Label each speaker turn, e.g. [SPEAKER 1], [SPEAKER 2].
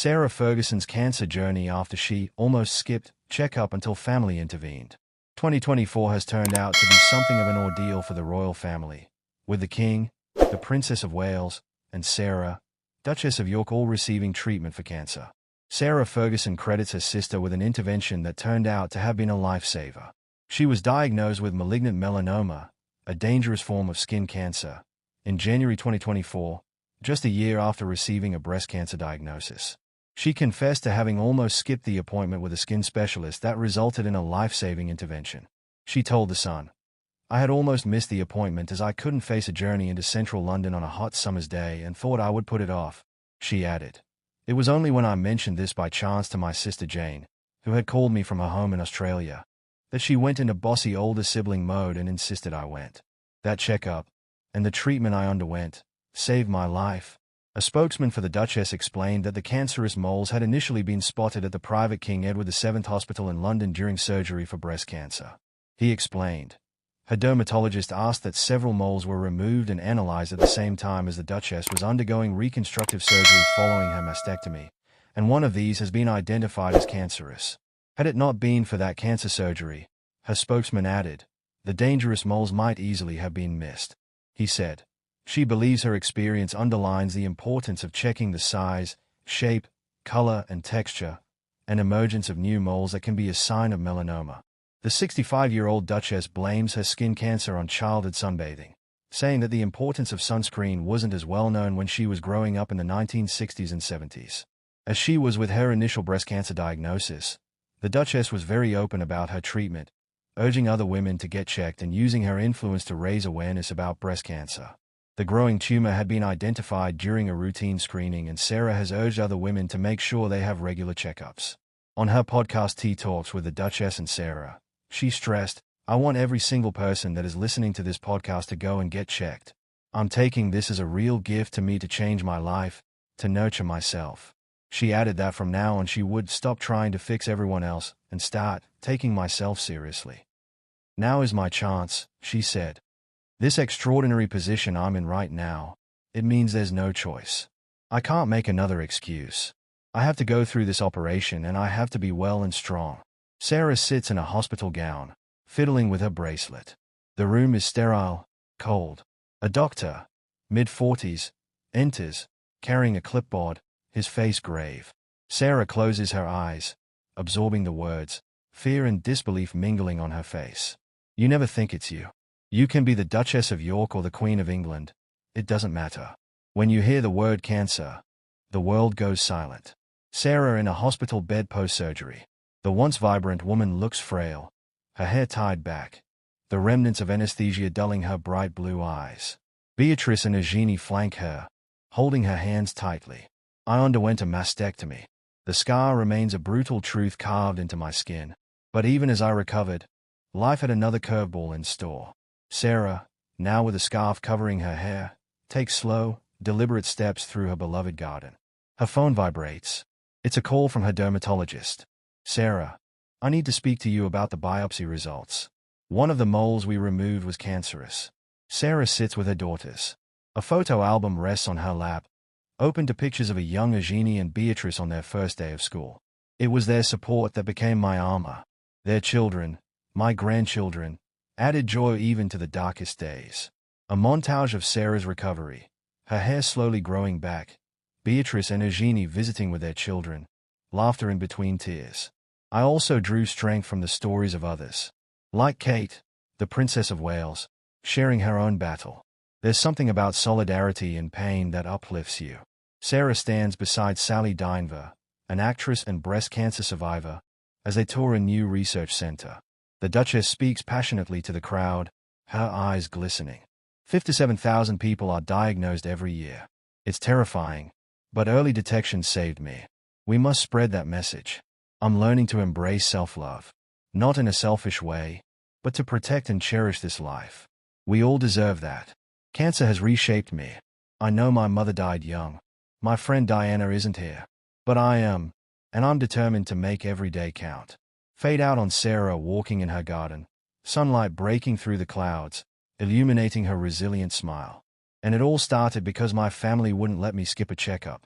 [SPEAKER 1] Sarah Ferguson's cancer journey after she almost skipped Checkup until family intervened. 2024 has turned out to be something of an ordeal for the royal family, with the King, the Princess of Wales, and Sarah, Duchess of York, all receiving treatment for cancer. Sarah Ferguson credits her sister with an intervention that turned out to have been a lifesaver. She was diagnosed with malignant melanoma, a dangerous form of skin cancer, in January 2024, just a year after receiving a breast cancer diagnosis. She confessed to having almost skipped the appointment with a skin specialist that resulted in a life-saving intervention. She told The Sun, "I had almost missed the appointment as I couldn't face a journey into central London on a hot summer's day and thought I would put it off." She added, "It was only when I mentioned this by chance to my sister Jane, who had called me from her home in Australia, that she went into bossy older sibling mode and insisted I went. That checkup, and the treatment I underwent, saved my life." A spokesman for the Duchess explained that the cancerous moles had initially been spotted at the private King Edward VII Hospital in London during surgery for breast cancer. He explained, "Her dermatologist asked that several moles were removed and analyzed at the same time as the Duchess was undergoing reconstructive surgery following her mastectomy, and one of these has been identified as cancerous. Had it not been for that cancer surgery," her spokesman added, "the dangerous moles might easily have been missed." He said, "She believes her experience underlines the importance of checking the size, shape, color, and texture, and emergence of new moles that can be a sign of melanoma." The 65-year-old Duchess blames her skin cancer on childhood sunbathing, saying that the importance of sunscreen wasn't as well known when she was growing up in the 1960s and 70s. As she was with her initial breast cancer diagnosis, the Duchess was very open about her treatment, urging other women to get checked and using her influence to raise awareness about breast cancer. The growing tumor had been identified during a routine screening, and Sarah has urged other women to make sure they have regular checkups. On her podcast Tea Talks with the Duchess and Sarah, she stressed, "I want every single person that is listening to this podcast to go and get checked. I'm taking this as a real gift to me to change my life, to nurture myself." She added that from now on she would stop trying to fix everyone else and start taking myself seriously. "Now is my chance," she said. "This extraordinary position I'm in right now, it means there's no choice. I can't make another excuse. I have to go through this operation and I have to be well and strong." Sarah sits in a hospital gown, fiddling with her bracelet. The room is sterile, cold. A doctor, mid-40s, enters, carrying a clipboard, his face grave. Sarah closes her eyes, absorbing the words, fear and disbelief mingling on her face. "You never think it's you. You can be the Duchess of York or the Queen of England. It doesn't matter. When you hear the word cancer, the world goes silent." Sarah in a hospital bed post-surgery. The once vibrant woman looks frail, her hair tied back, the remnants of anesthesia dulling her bright blue eyes. Beatrice and Eugenie flank her, holding her hands tightly. "I underwent a mastectomy. The scar remains a brutal truth carved into my skin. But even as I recovered, life had another curveball in store." Sarah, now with a scarf covering her hair, takes slow, deliberate steps through her beloved garden. Her phone vibrates. It's a call from her dermatologist. "Sarah, I need to speak to you about the biopsy results. One of the moles we removed was cancerous." Sarah sits with her daughters. A photo album rests on her lap, open to pictures of a young Eugenie and Beatrice on their first day of school. "It was their support that became my armor. Their children, my grandchildren, added joy even to the darkest days." A montage of Sarah's recovery, her hair slowly growing back, Beatrice and Eugenie visiting with their children, laughter in between tears. "I also drew strength from the stories of others. Like Kate, the Princess of Wales, sharing her own battle. There's something about solidarity in pain that uplifts you." Sarah stands beside Sally Dinver, an actress and breast cancer survivor, as they tour a new research center. The Duchess speaks passionately to the crowd, her eyes glistening. 57,000 people are diagnosed every year. It's terrifying, but early detection saved me. We must spread that message. I'm learning to embrace self-love, not in a selfish way, but to protect and cherish this life. We all deserve that. Cancer has reshaped me. I know my mother died young. My friend Diana isn't here, but I am, and I'm determined to make every day count. Fade out on Sarah walking in her garden, sunlight breaking through the clouds, illuminating her resilient smile. "And it all started because my family wouldn't let me skip a checkup.